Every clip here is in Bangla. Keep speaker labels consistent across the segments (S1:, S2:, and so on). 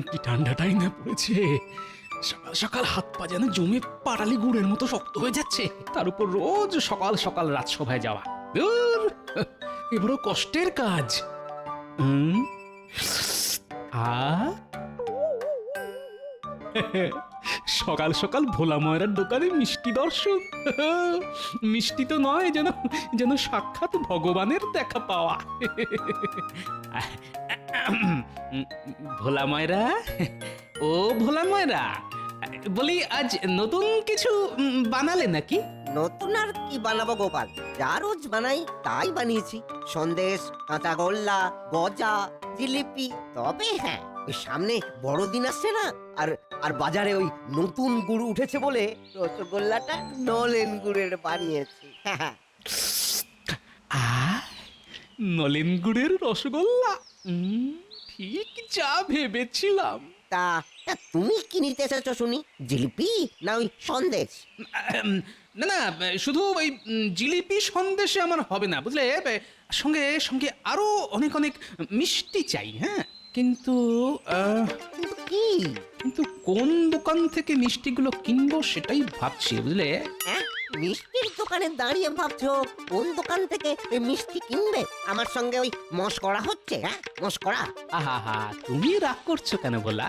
S1: কি ঠান্ডাটাই না পড়েছে। সকাল সকাল হাত পা যেন জমে পাটালি গুড়ের মতো শক্ত হয়ে যাচ্ছে, তার উপর রোজ সকাল সকাল রাজসভায় যাওয়া। ধুর, এ বড় কষ্টের কাজ। হুম, আ সকাল সকাল ভোলা ময়রার দোকানে মিষ্টি দর্শন। মিষ্টি তো নয়, যেন যেন সাক্ষাৎ ভগবানের দেখা পাওয়া। ভোলা ময়রা, ও ভোলা ময়রা, বলি আজ নতুন কিছু বানালে নাকি?
S2: নতুন আর কি বানাবো গোপাল, যা রোজ বানাই তাই বানিয়েছি। সন্দেশ, কাঁচা গোল্লা, গজা, জিলিপি। তবে হ্যাঁ, ওই সামনে বড়দিন আসছে না, আর আর বাজারে ওই নতুন গুড় উঠেছে বলে রসগোল্লাটা নলেন গুড়ের বানিয়েছি।
S1: নলেন গুড়ের রসগোল্লা, ঠিক যা ভেবেছিলাম।
S2: তা তা তুমি কি নিতে এসেছো শুনি? জিলিপি না ওই সন্দেশ?
S1: না না, শুধু ওই জিলিপি সন্দেশে আমার হবে না, বুঝলে। সঙ্গে সঙ্গে আরো অনেক অনেক মিষ্টি চাই। হ্যাঁ, কিন্তু
S2: কিন্তু কি?
S1: কিন্তু কোন দোকান থেকে মিষ্টিগুলো কিনবো সেটাই ভাবছি, বুঝলে।
S2: হ্যাঁ, মিষ্টির দোকানে দাঁড়িয়ে ভাবছো কোন দোকান থেকে এই মিষ্টি কিনবে? আমার সঙ্গে ওই মশকরা হচ্ছে? হ্যাঁ, মশকরা?
S1: আহা হা, তুমি রাগ করছো কেন বলা?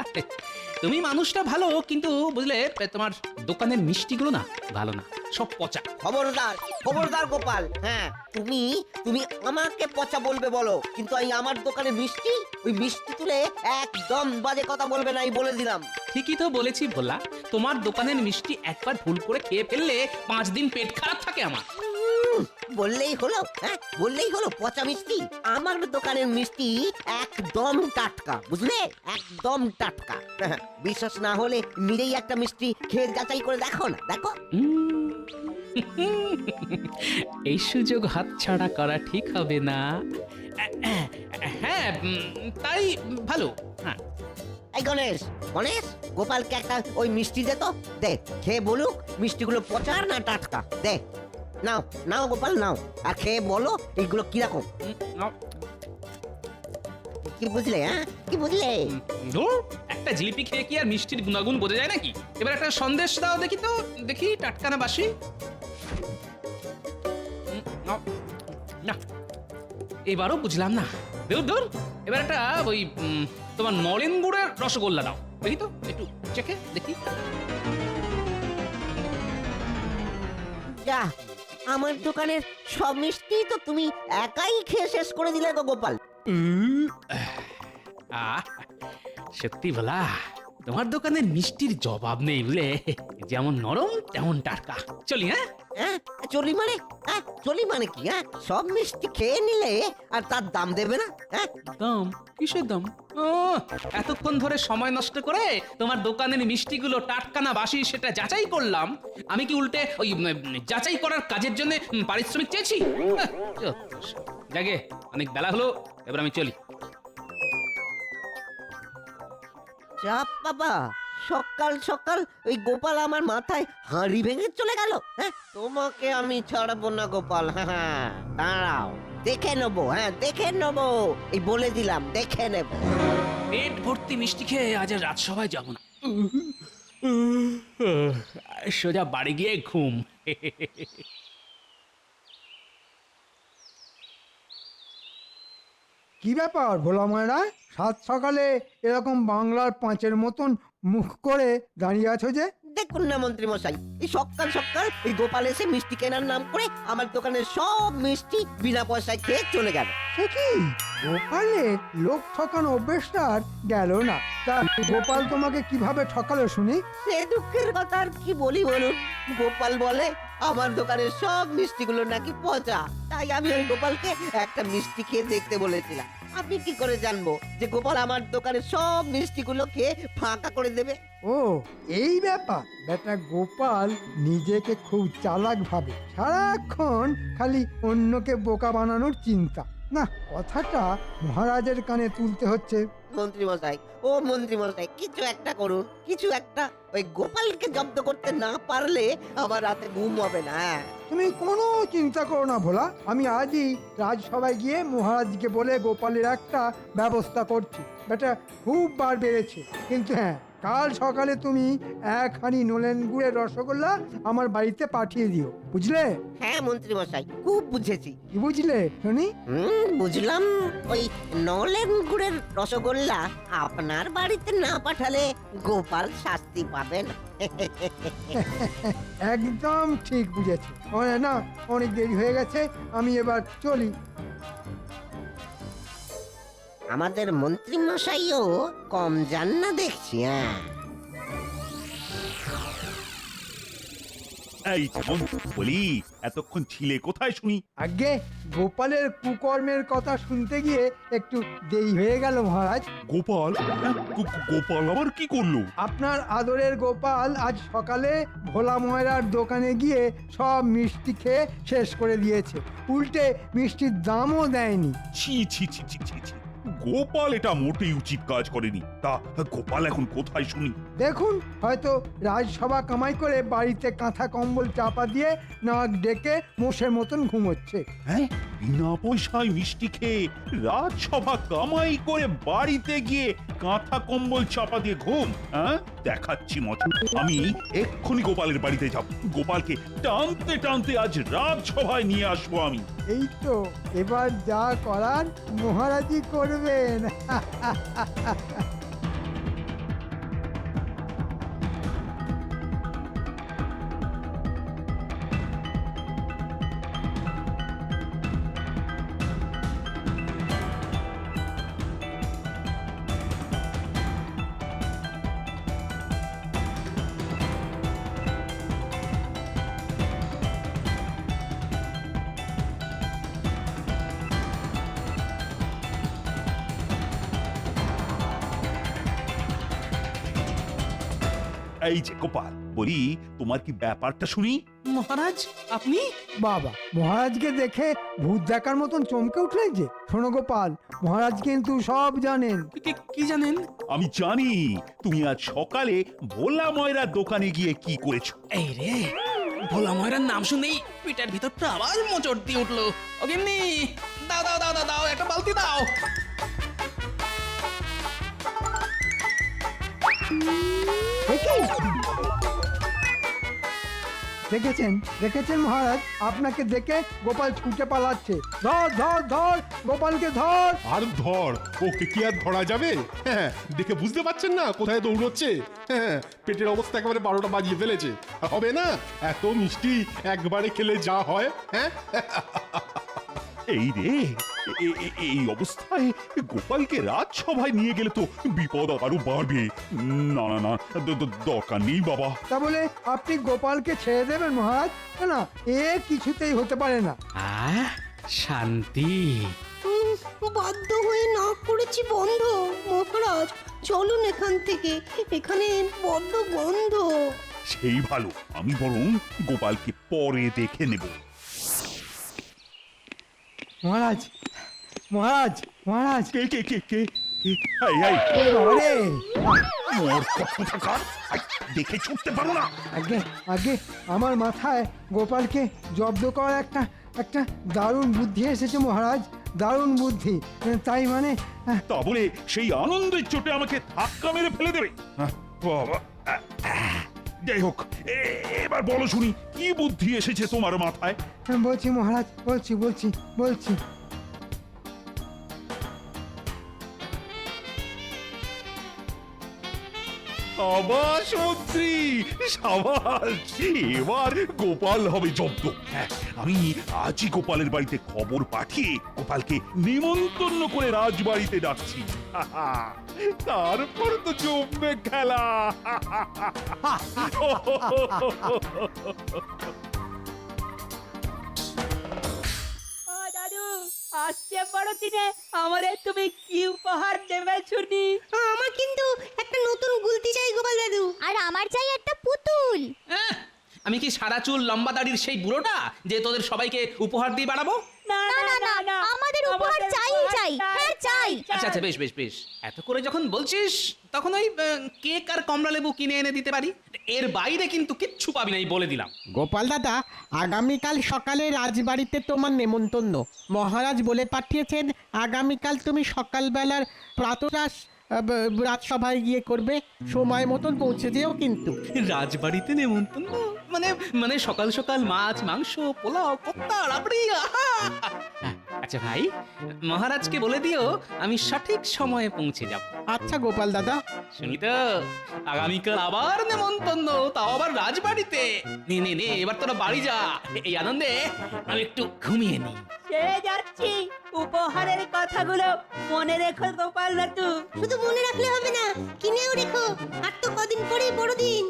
S1: তুমি মানুষটা ভালো, কিন্তু বুঝলে তোমার দোকানের মিষ্টিগুলো না ভালো না, সব পচা।
S2: খবরদার, খবরদার গোপাল। হ্যাঁ, তুমি তুমি আমাকে পচা বলবে বলো, কিন্তু এই আমার দোকানে মিষ্টি, ওই মিষ্টি তুলে একদম বাজে কথা বলবে না, এই বলে দিলাম।
S1: ঠিকই তো বলেছি ভোলা, তোমার দোকানের মিষ্টি একবার ভুল করে খেয়ে ফেললে 5 দিন পেট খারাপ থাকে আমার।
S2: বললেই হলো, হ্যাঁ বললেই হলো পচা মিষ্টি। আমার দোকানের মিষ্টি একদম টাটকা, বুঝলে, একদম টাটকা। বিশ্বাস না হলে নিজেই একটা মিষ্টি খেয়ে যাচাই করে দেখো না, দেখো।
S1: এই সুযোগ হাতছাড়া করা ঠিক হবে না। হ্যাঁ, তাই ভালো। হ্যাঁ,
S2: এই গণেশ, গণেশ, গোপালকে একটা ওই মিষ্টি দে তো, দে, খেয়ে বলুক মিষ্টিগুলো পচা না টাটকা। দে, নাও নাও গোপাল, নাও, আর খেয়ে বলো এইগুলো কিরকম। কি বুঝলে? হ্যাঁ, কি বুঝলে?
S1: ধুর, একটা জিলিপি খেয়ে কি আর মিষ্টির গুণাগুণ বোঝা যায় নাকি? এবার একটা সন্দেশ দাও দেখি তো, দেখি টাটকা না বাসি। না, এবারও বুঝলাম না। দূর দূর, এবার একটা ওই তোমার নলেন গুড়ের রসগোল্লা দাও দেখি তো, একটু চেখে দেখি।
S2: যা, আমার দোকানের সব মিষ্টি তো তুমি একাই খেয়ে শেষ করে দিলে গো গোপাল।
S1: আহ, সত্যি বলা, তোমার দোকানের মিষ্টির জবাব নেই, বুঝলে। যেমন নরম তেমন টাটকা। চলি। হ্যাঁ
S2: হ্যাঁ, চলি মানে? হ্যাঁ, চলি মানে কি? হ্যাঁ, সব মিষ্টি খেয়ে নিলে আর তার দাম দেবে না? হ্যাঁ,
S1: দাম? কিসের দাম? এতক্ষণ ধরে সময় নষ্ট করে তোমার দোকানের মিষ্টিগুলো টাটকা না বাসি সেটা যাচাই করলাম। আমি কি উল্টে ওই যাচাই করার কাজের জন্য পারিশ্রমিক চেয়েছি? জাগে, অনেক বেলা হলো, এবার আমি চলি।
S2: চাপ বাবা, সকাল সকাল ওই গোপাল আমার মাথায় হাঁড়ি ভেঙে চলে গেল। হ্যাঁ, তোমাকে আমি ছাড়বো না গোপাল। হ্যাঁ হ্যাঁ, দাঁড়াও, দেখে নেবো। হ্যাঁ, দেখে নেবো, এই বলে দিলাম, দেখে নেবো।
S1: পেট ভর্তি মিষ্টি খেয়ে আজ আর রাজসভায় যাবো না, সোজা বাড়ি গিয়ে ঘুম।
S3: কি ব্যাপার ভোলা ময়রা, সাত সকালে এরকম বাংলার পাঁচের মতন মুখ করে দাঁড়িয়ে আছো যে?
S2: দেখুন না মন্ত্রী মশাই, এই সকাল সকাল এই গোপাল এসে মিষ্টি কেনার নাম করে আমার দোকানের সব মিষ্টি বিনা পয়সায় খেয়ে চলে গেল।
S3: সে কি, গোপালের লোক ঠকানো অভ্যেসটা আর গেল না। তা গোপাল তোমাকে কিভাবে ঠকালো শুনি?
S2: সে দুঃখের কথা আর কি বলি বলুন। গোপাল বলে আমার দোকানের সব মিষ্টিগুলো নাকি পচা, তাই আমি ওই গোপালকে একটা মিষ্টি খেয়ে দেখতে বলেছিলাম। আমি কি করে জানবো যে গোপাল আমার দোকানের সব মিষ্টিগুলো খেয়ে ফাঁকা করে দেবে?
S3: ও, এই ব্যাপার। বেটা গোপাল নিজেকে খুব চালাক ভাবে, সারাক্ষণ খালি অন্যকে বোকা বানানোর চিন্তা। না, কথাটা মহারাজের কানে তুলতে হচ্ছে।
S2: মন্ত্রী মশাই, ও মন্ত্রী মশাই, কিছু একটা করুন, কিছু একটা। ওই গোপালকে জব্দ করতে না পারলে আমার রাতে ঘুম হবে না।
S3: তুমি কোনো চিন্তা করো না ভোলা, আমি আজই রাজসভায় গিয়ে মহারাজকে বলে গোপালের একটা ব্যবস্থা করছি। বেটা খুব বার বেড়েছে, কিন্তু হ্যাঁ, কাল সকালে তুমি 1 হাঁড়ি নলেন গুড়ের রসগোল্লা আমার বাড়িতে পাঠিয়ে দিও, বুঝলে?
S2: হ্যাঁ মন্ত্রী মশাই, খুব বুঝেছি।
S3: কি বুঝলে শুনি?
S2: বুঝলাম। ওই নলেন গুড়ের রসগোল্লা আপনার বাড়িতে না পাঠালে গোপাল শাস্তি পাবেন।
S3: একদম ঠিক বুঝেছে। না, অনেক দেরি হয়ে গেছে, আমি এবার চলি।
S2: আমাদের মন্ত্রী মশাইও কম যান না দেখছি। হ্যাঁ,
S4: এই যেমন বলি, এতক্ষণ ছিলে কোথায় শুনি?
S3: আগে গোপালের কুকর্মের কথা শুনতে গিয়ে একটু দেরি হয়ে গেল মহারাজ।
S4: গোপাল? গোপাল আবার কি করলো?
S3: আপনার আদরের গোপাল আজ সকালে ভোলা ময়রার দোকানে গিয়ে সব মিষ্টি খেয়ে শেষ করে দিয়েছে, উল্টে মিষ্টির দামও দেয়নি।
S4: ছি ছি ছি ছি ছি ছি, গোপাল এটা মোটেই উচিত কাজ করেনি। তা গোপাল এখন কোথায় শুনি?
S3: দেখুন, হয়তো রাজসভা কামাই করে বাড়িতে কাঁথা কম্বল চাপা দিয়ে নাক ডেকে মোষের মতন ঘুমোচ্ছে।
S4: হ্যাঁ, বিনা পয়সায় মিষ্টি খেয়ে রাজসভা কামাই করে বাড়িতে গিয়ে কাঁথা কম্বল চাপা দিয়ে ঘুম? হ্যাঁ, দেখাচ্ছি মজা। আমি এক্ষুনি গোপালের বাড়িতে যাব, গোপালকে টানতে টানতে আজ রাজসভায় নিয়ে আসবো আমি।
S3: এই তো, এবার যা করার মহারাজই করবেন।
S4: এই যে গোপাল, বলি তোমার কি ব্যাপারটা শুনি?
S1: মহারাজ আপনি?
S3: বাবা, মহারাজকে দেখে ভূত দেখার মতন চমকে উঠলেন যে। শোনো গোপাল, মহারাজ কিন্তু সব জানেন।
S1: কি জানেন?
S4: আমি জানি তুমি আজ সকালে ভোলা ময়রার দোকানে গিয়ে কি করেছো।
S1: এই রে, ভোলা ময়রার নাম শুনেই পিটার ভিতরটা আবার মোচড় দিয়ে উঠলো। ও গিন্নি, দাও দাও দাও দাও দাও, একটা বালতি দাও।
S3: দেখেছেন দেখেছেন মহারাজ, আপনাকে দেখে গোপাল ছুটে পালাচ্ছে। ধর ধর ধর, গোপালকে ধর।
S5: আর ধর, ওকে কি আর ধরা যাবে? হ্যাঁ, দেখে বুঝতে পারছেন না কোথায় দৌড়চ্ছে? হ্যাঁ, পেটের অবস্থা একেবারে 12টা বাজিয়ে ফেলেছে। আর হবে না, এত মিষ্টি একবারে খেলে যা হয়। হ্যাঁ,
S4: এই রে, এই অবস্থায় গোপালকে রাজসভায় নিয়ে গেলে তো বিপদ আরো বাড়বে। না না না, দরকার নেই বাবা।
S3: তা বলে আপনি গোপালকে ছেড়ে দেবেন মহারাজ? না, এ কিছুতেই হতে পারে না।
S1: শান্তি।
S6: বাধ্য হয়ে না করেছি বন্ধ। মহারাজ চলুন এখান থেকে, এখানে বড্ড গন্ধ।
S4: সেই ভালো, আমি বরং গোপালকে পরে দেখে নেব।
S3: মহারাজ মহারাজ মহারাজ,
S4: কে কে কে কে কে? এই, এই,
S3: আরে
S4: মূর্খ কোথাকার! আই, দেখে ছুটতে পারো না?
S3: আগে আগে আমার মাথায় গোপালকে জব্দ করার একটা একটা দারুণ বুদ্ধি এসেছে মহারাজ, দারুণ বুদ্ধি। তাই মানে
S4: তা বলে সেই আনন্দের চোটে আমাকে ধাক্কা মেরে ফেলে দেবে? বাবা, যাই হোক, এবার বলো শুনি, কি বুদ্ধি এসেছে তোমার মাথায়?
S3: বলছি মহারাজ, বলছি বলছি বলছি।
S4: সাবাস মন্ত্রী, সাবাস! এবার গোপাল হবে জব্দ। হ্যাঁ, আমি আজই গোপালের বাড়িতে খবর পাঠিয়ে গোপালকে নিমন্ত্রণ করে রাজবাড়িতে ডাকছি। তারপর তো জমবে খেলা।
S7: দাদু, আসছে বড় দিনে আমারে তুমি কি উপহার দেবে শুনি?
S6: আমার কিন্তু একটা নতুন গুলতি চাই গোপাল দাদু।
S8: আর আমার চাই একটা পুতুল।
S1: আমি কি সাদা চুল লম্বা দাড়ির সেই বুড়োটা যে তোদের সবাইকে উপহার দিয়ে বাড়াবো?
S7: না
S8: না না না, আমাদের উপহার চাই চাই, হ্যাঁ চাই।
S1: আচ্ছা আচ্ছা বেশ বেশ বেশ, এত করে যখন বলছিস তখন ওই কেক আর কমলা লেবু কিনে এনে দিতে পারি। এর বাইরে কিন্তু কিচ্ছু পাবি না, এই বলে দিলাম।
S9: গোপাল দাদা, আগামীকাল সকালে রাজবাড়িতে তোমার নেমন্তন্ন। মহারাজ বলে পাঠিয়েছেন আগামীকাল তুমি সকালবেলার প্রাতরাশ রাজসভায় গিয়ে করবে। সময় মতন পৌঁছে যেও কিন্তু।
S1: রাজবাড়িতে নেমন্তন্ন মানে মানে সকাল সকাল মাছ মাংস পোলাও কোপ্তা রাবড়ি, আহা! আচ্ছা ভাই, মহারাজকে বলে দিও আমি সঠিক সময়ে পৌঁছে যাব।
S9: আচ্ছা গোপাল দাদা।
S1: শুনি তো, আগামীকাল আবার নেমন্তন্ন, তাও আবার রাজবাড়িতে। নে নে নে, এবার তোরা বাড়ি যা, এই আনন্দে আমি একটু ঘুমিয়ে নিই।
S7: সে যাচ্ছি, উপহারের কথাগুলো মনে রেখো গোপাল দাদু।
S6: শুধু মনে রাখলে হবে না, কিনেও রেখো। আর তো কদিন পরেই বড়দিন।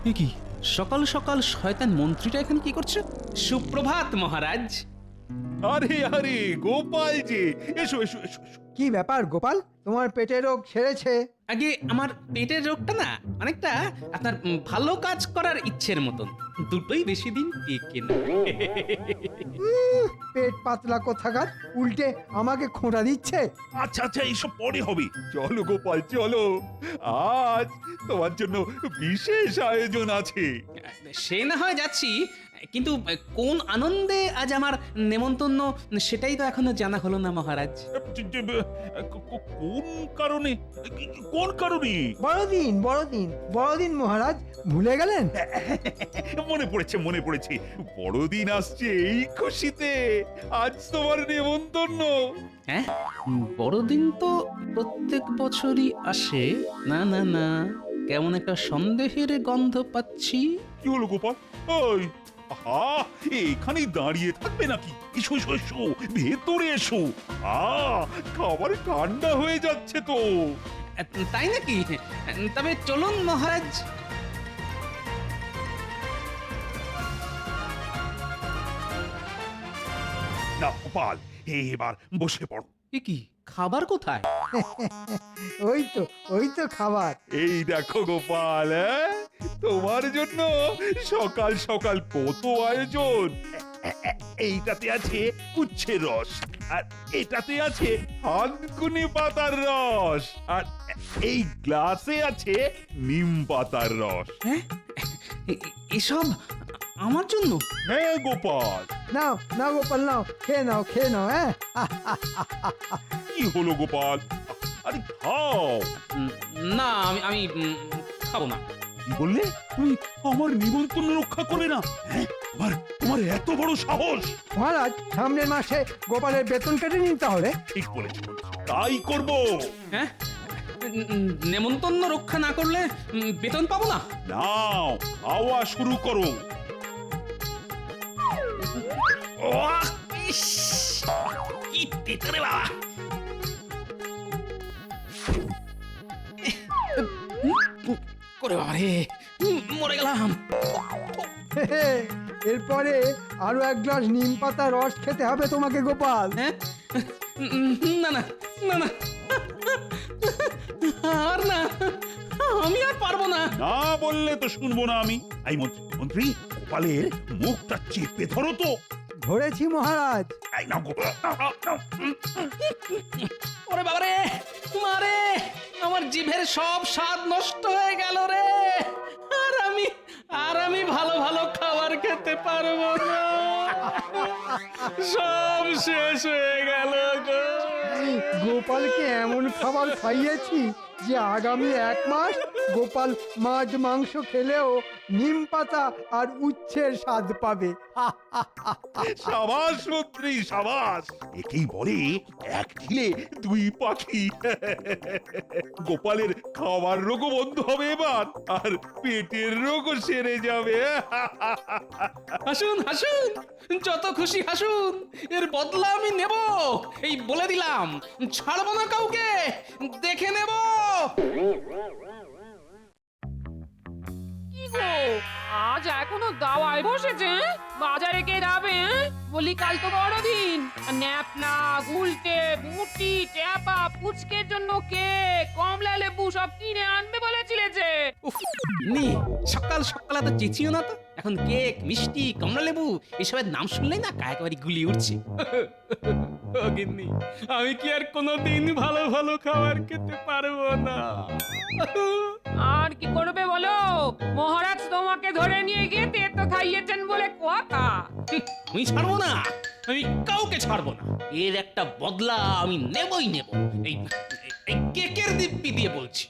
S1: এ কি সকাল সকাল শয়তান মন্ত্রীটা এখানে কি করছে? সুপ্রভাত মহারাজ।
S4: আরে আরে গোপাল যে, এসো এসো এসো এসো।
S3: কি ব্যাপার গোপাল, তোমার পেটের রোগ সেরেছে?
S1: আগে আমার পেটের রোগটা না অনেকটা আপনার ভালো কাজ করার ইচ্ছের মতন, দুটোই বেশি দিন টেকে না।
S3: পেট পাতলা কোথাকার, উল্টে আমাকে খোঁটা দিচ্ছে।
S4: আচ্ছা আচ্ছা, এইসব পরে হবে। চলো গোপাল চলো, আজ তোমার জন্য বিশেষ আয়োজন আছে।
S1: সে না হয় যাচ্ছি, কিন্তু কোন আনন্দে আজ আমার নেমন্তন্ন সেটাই তো এখনো জানা হলো না মহারাজ।
S4: কোন কারণে? কোন কারণে?
S3: বড়দিন বড়দিন বড়দিন মহারাজ, ভুলে গেলেন?
S4: মনে পড়েছে মনে পড়েছে, বড়দিন আসছে এই খুশিতে আজ তোমার নেমন্তন্ন।
S1: হ্যাঁ, বড়দিন তো প্রত্যেক বছরই আসে। না না না, কেমন একটা সন্দেহের গন্ধ পাচ্ছি।
S4: কি হলো গোপাল? ওই আহা, এখানেই দাঁড়িয়ে থাকবে নাকি? এসো এসো এসো, ভেতরে এসো। খাবার ঠান্ডা হয়ে যাচ্ছে তো।
S1: তাই নাকি? তবে চলুন মহারাজ।
S4: না গোপাল, এবার বসে পড়ো।
S1: এ কি, খাবার কোথায়?
S3: ওই তো খাবার।
S4: এই দেখো গোপাল, তোমার জন্য সকাল সকাল কত আয়োজন। এইটাতে আছে উচ্ছের রস, আর এটাতে আছে থানকুনি পাতার রস, আর এই গ্লাসে আছে নিম পাতার রস।
S1: হ্যাঁ, এসব আমার জন্য?
S4: হ্যাঁ গোপাল।
S3: নাও নাও গোপাল, নাও খেয়ে নাও খেয়ে নাও। হ্যাঁ,
S4: কি হলো গোপাল? আরে খাও।
S1: না, আমি আমি খাবো না।
S4: কি বললে? তুমি আমার নিমন্ত্রণ রক্ষা করবে না? হ্যাঁ, তোমার এত বড় সাহস!
S3: মহারাজ, সামনের মাসে গোপালের বেতন কেটে নিন তাহলে।
S4: ঠিক বলেছ, তাই করব।
S1: হ্যাঁ, নেমন্তন্ন রক্ষা না করলে বেতন পাবো না?
S4: নাও, খাওয়া শুরু করো।
S1: ওয়াহ, ইস, কি তেতো রে বাবা। করে বাবা রে, মরে গেলাম।
S3: এরপরে আরো এক গ্লাস নিম পাতা রস খেতে হবে তোমাকে গোপাল।
S1: হ্যাঁ, না না না না, আর না, আমি আর পারবো না।
S4: না বললে তো শুনবো না আমি। এই মন্ত্রী, গোপালের মুখটা চেপে ধরো তো।
S3: ধরেছি মহারাজ।
S4: এই নাও গোপাল, নাও, নাও, নাও।
S1: ওরে বাবা রে, মারে, আমার জিভের সব স্বাদ নষ্ট হয়ে গেল রে। আর আমি ভালো ভালো খাবার খেতে পারবো না, সব শেষ হয়ে গেল গো।
S3: গোপালকে এমন খাবার খাইয়েছি যে আগামী 1 মাস গোপাল মাছ মাংস খেলেও নিম পাতা আর উচ্ছের স্বাদ পাবে।
S4: সাবাস মন্ত্রী, সাবাস। একেই বলে এক ঢিলে 2 পাখি। গোপালের খাবার রোগও বন্ধ হবে এবার, আর পেটের রোগও সেরে যাবে।
S1: হাসুন হাসুন, যত খুশি হাসুন, এর বদলা আমি নেব, এই বলে দিলাম। ছাড়বো না কাউকে, দেখে নেব।
S8: কি
S10: গো আজ এখনো দাওয়ায় বসেছে বাজারে কে যাবে বলি কাল তো বড়দিন ন্যাপনা গুলটে মুটি ট্যাপা পুচকের জন্য কে কমলা লেবু সব কিনে আনবে বলেছিলে যে
S1: উফ, নি সকাল সকাল এত চেঁচিও না তো। এখন কেক মিষ্টি কমলা লেবু এসবের নাম শুনলেই না গায়ে একেবারে গুলি উঠছে। ও গিন্নি, আমি কি আর কোনোদিন ভালো ভালো খাবার খেতে পারবো না?
S10: আর কি করবে বলো মহারাজ তোমাকে ধরে নিয়ে গিয়ে তেতো খাইয়েছেন বলে কথা
S1: আমি ছাড়বো না, আমি কাউকে ছাড়বো না। এর একটা বদলা আমি নেবই নেব। এই এই কেকের দিব্যি দিয়ে বলছি।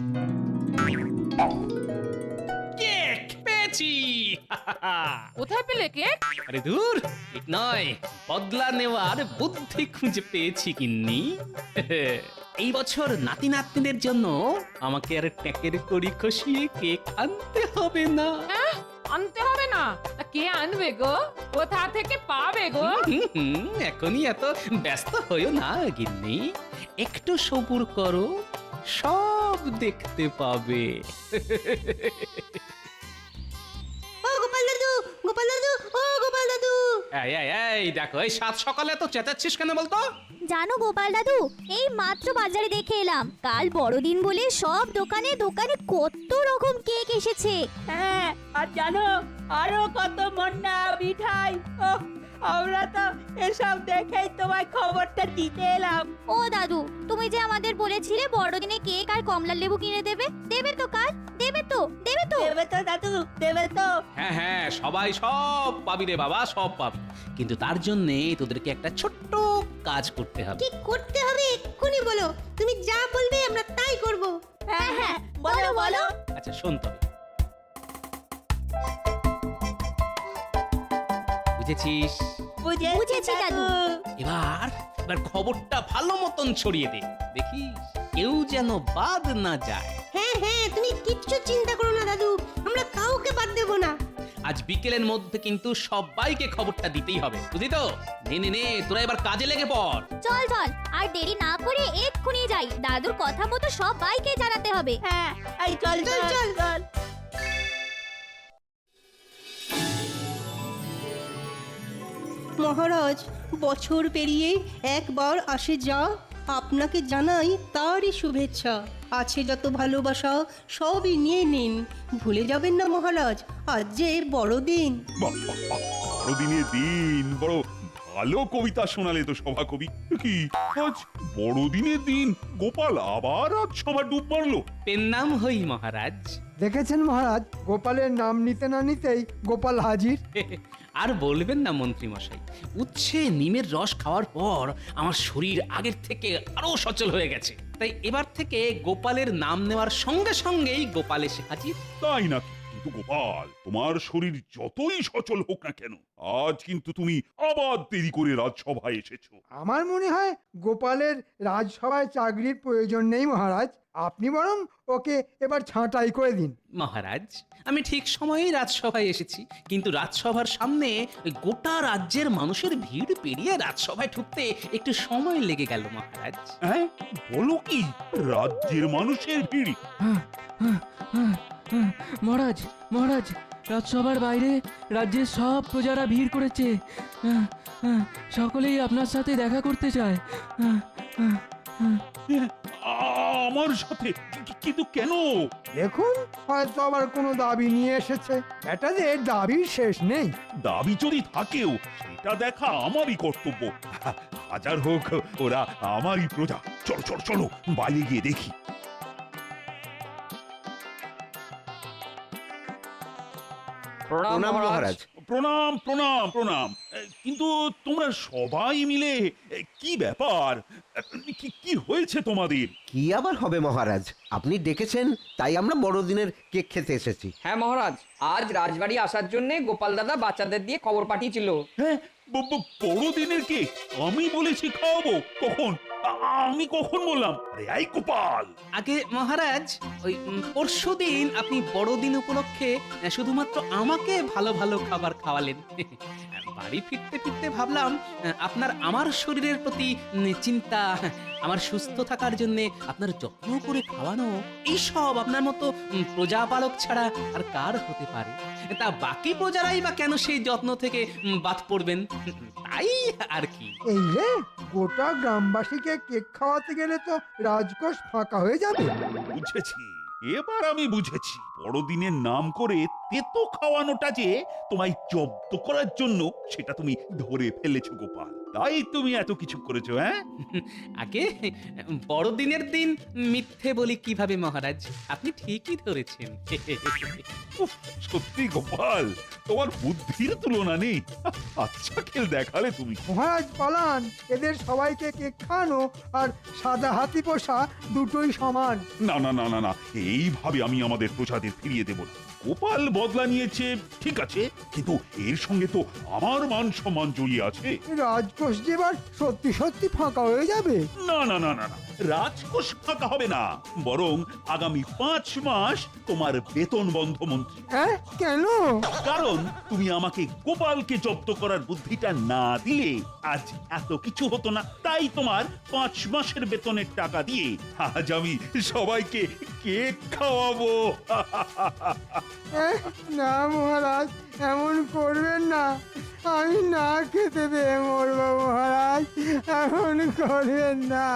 S1: কেক পেয়েছি।
S10: কোথায় পেলে কেক
S1: আরে দূর, ঠিক নয়, বদলা নেওয়ার বুদ্ধি খুঁজে পেয়েছি গিন্নি। এই বছর নাতি নাতনিদের জন্য আমাকে আর ট্যাকের কড়ি খসিয়ে কেক আনতে হবে না।
S10: আনতে হবে না তা কে আনবে গো কোথা থেকে পাবে গো
S1: এখনই এত ব্যস্ত হইও না গিন্নি, একটু সবুর করো, সব দেখতে পাবে।
S6: ও গোপাল দাদু, গোপাল দাদু, ও গোপাল দাদু।
S1: এই দেখো, এই সাত সকালে তো চেঁচাচ্ছিস কেন বলতো?
S8: জানো গোপাল দাদু, এই মাত্র বাজারে দেখে এলাম কাল বড়দিন বলে সব দোকানে দোকানে কত রকম কেক এসেছে।
S7: হ্যাঁ, আর জানো আরো কত মন্ডা মিঠাই। ওহ, আমরা তো এসব দেখেই তোমায় খবরটা দিতে এলাম।
S8: ও দাদু, তুমি যে আমাদের বলেছিলে বড়দিনে কেক আর কমলা লেবু কিনে দেবে, দেবে তো কাল? দেবে তো? দেবে তো?
S7: দেবে তো দাদু, দেবে তো?
S1: হ্যাঁ হ্যাঁ, সবাই সব পাবি রে বাবা, সব পাবি, কিন্তু তার জন্য তোদেরকে একটা ছোট্ট কাজ করতে হবে।
S6: কি করতে হবে এক্ষুনি বলো, তুমি যা বলবে আমরা তাই করব।
S7: হ্যাঁ হ্যাঁ, বলো বলো।
S1: আচ্ছা শোন তবে, বুঝেছিস?
S8: বুঝেছি দাদু।
S1: এবার এবার খবরটা ভালো মতন ছড়িয়ে দে, দেখিস কেউ যেন বাদ না যায়।
S6: হ্যাঁ হ্যাঁ, তুমি কিচ্ছু চিন্তা করো না দাদু, আমরা কাউকে বাদ দেব না।
S1: আজ বিকেলের মধ্যে কিন্তু সবাইকে খবরটা দিতেই হবে, বুঝলি তো? নে নে নে, তোরা এবার কাজে লেগে পড়।
S8: চল চল, আর দেরি না করে এক্ষুনি যাই, দাদুর কথা মতো সবাইকে জানাতে হবে।
S7: হ্যাঁ, এই চল চল চল চল।
S6: মহারাজ, বছর পেরিয়ে একবার আসে যা, আপনাকে জানাই তারই শুভেচ্ছা। আছে যত ভালোবাসা সবই নিয়ে নিন, ভুলে যাবেন না মহারাজ, আজ যে বড়দিন।
S4: বাহ, বাহ, বাহ, বড়দিনের দিন বড় ভালো কবিতা শোনালে তো সভা কবি। কি আজ বড়দিনের দিন গোপাল আবার আজ সভা ডুব মারলো?
S1: পেন নাম হই মহারাজ।
S3: দেখেছেন মহারাজ, গোপালের নাম নিতে না নিতেই গোপাল হাজির।
S1: আর বলবেন না মন্ত্রী মশাই, উচ্ছে নিমের রস খাওয়ার পর আমার শরীর আগের থেকে আরো সচল হয়ে গেছে, তাই এবার থেকে গোপালের নাম নেওয়ার সঙ্গে সঙ্গেই গোপাল এসে হাজির।
S4: তাই নাকি? কিন্তু গোপাল, তোমার শরীর যতই সচল হোক না কেন, আজ কিন্তু তুমি আবার দেরি করে রাজসভায় এসেছো।
S3: আমার মনে হয় গোপালের রাজসভায় চাকরির প্রয়োজন নেই মহারাজ, আপনি বরং ওকে এবার ছাঁটাই করে দিন।
S1: মহারাজ, আমি ঠিক সময়েই রাজসভায় এসেছি, কিন্তু রাজসভার সামনে ওই গোটা রাজ্যের মানুষের ভিড় পেরিয়ে রাজসভায় ঢুকতে একটু সময় লেগে গেল মহারাজ।
S4: হ্যাঁ, বলো কি? রাজ্যের মানুষের ভিড়?
S11: মহারাজ, মহারাজ, রাজসভার বাইরে রাজ্যের সব প্রজারা ভিড় করেছে, সকলেই আপনার সাথে দেখা করতে চায়।
S4: আমার সাথে? কিন্তু কেন?
S3: দেখুন, হয়তো আবার কোনো দাবি নিয়ে এসেছে, বেটাদের দাবির শেষ নেই।
S4: দাবি যদি থাকেও সেটা দেখা আমারই কর্তব্য। হাজার হোক ওরা আমারই প্রজা। চলো চলো চলো, বাইরে গিয়ে দেখি।
S2: প্রণাম মহারাজ।
S4: প্রণাম প্রণাম প্রণাম। কিন্তু তোমরা সবাই মিলে কি ব্যাপার? কি হয়েছে তোমাদের?
S2: কি আবার হবে মহারাজ, আপনি ডেকেছেন তাই আমরা বড়দিনের কেক খেতে এসেছি।
S12: হ্যাঁ মহারাজ, আজ রাজবাড়ি আসার জন্য গোপাল দাদা বাচ্চাদের দিয়ে খবর পাঠিয়েছিল।
S4: হ্যাঁ, বড়দিনের কেক আমি বলেছি খাওয়াবো? কখন? আমি কখন বললাম? আরে এই গোপাল!
S1: আগে মহারাজ, ওই পরশুদিন আপনি বড়দিন উপলক্ষে শুধুমাত্র আমাকে ভালো ভালো খাবার খাওয়ালেন। বাড়ি ফিরতে ফিরতে ভাবলাম আপনার আমার শরীরের প্রতি চিন্তা, আমার সুস্থ থাকার জন্য আপনার যত্ন করে খাওয়ানো, এই সব আপনার মতো প্রজাপালক ছাড়া আর কার হতে পারে? তা বাকি প্রজারাই বা কেন সেই যত্ন থেকে বাদ পড়বেন? তাই আর কি।
S3: এই রে, গোটা গ্রামবাসীকে কেক খাওয়াতে গেলে তো রাজকোষ ফাঁকা হয়ে যাবে।
S4: বুঝেছি, এবার আমি বুঝেছি বড়দিনের নাম করে তেতো খাওয়ানোটা যে তোমায় জব্দ করার জন্য সেটা তুমি ধরে ফেলেছো গোপাল, তাই তুমি এত কিছু করেছো। হ্যাঁ,
S1: আগে বড়দিনের দিন মিথ্যে বলি কিভাবে মহারাজ? আপনি ঠিকই ধরেছেন।
S4: উফ, সত্যি গোপাল, তোমার বুদ্ধির তুলনা নেই। আচ্ছা খেল দেখালে তুমি।
S3: মহারাজ পালান, এদের সবাইকে কেক খাওয়ানো আর সাদা হাতি পোষা দুটোই সমান।
S4: না না না না না, এইভাবে আমি আমাদের প্রজাদের ফিরিয়ে দেব না। গোপাল বদলা নিয়েছে ঠিক আছে, কিন্তু এর সঙ্গে তো আমার মান সম্মান জড়িয়ে আছে।
S3: রাজকোষ যে এবার সত্যি সত্যি ফাঁকা হয়ে যাবে।
S4: না না না না না, রাজকোষ ফাঁকা হবে না, বরং আগামী 5 মাস তোমার বেতন বন্ধ মন্ত্রী।
S3: হ্যাঁ, কেন?
S4: কারণ তুমি আমাকে গোপালকে জব্দ করার বুদ্ধিটা না দিলে আজ এত কিছু হতো না। তাই তোমার 5 মাসের বেতনের টাকা দিয়ে আজ আমি সবাইকে কেক খাওয়াবো।
S3: না মহারাজ, এমন করবেন না। আমি না খেতে পেয়ে মরবো মহারাজ, এমন করবেন না।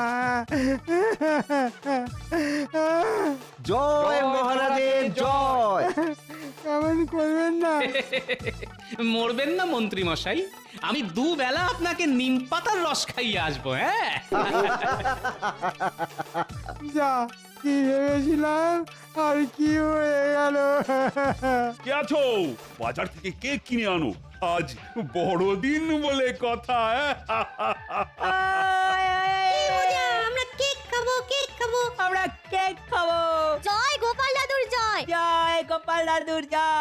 S2: জয় মহারাজের জয়।
S3: এমন করবেন না।
S1: মরবেন না মন্ত্রী মশাই, আমি দুবেলা আপনাকে নিম পাতার রস খাইয়ে আসবো। হ্যাঁ,
S3: যা কি ভেবেছিলাম আর কি হয়ে গেল।
S4: কে আছো? বাজার থেকে কেক কিনে আনো, আজ বড়দিন বলে কথা।
S8: আমরা কেক খাবো, কেক খাবো।
S7: আমরা কেক খাবো।
S8: জয় গোপাল দাদুর জয়।
S7: জয় গোপাল দাদুর জয়।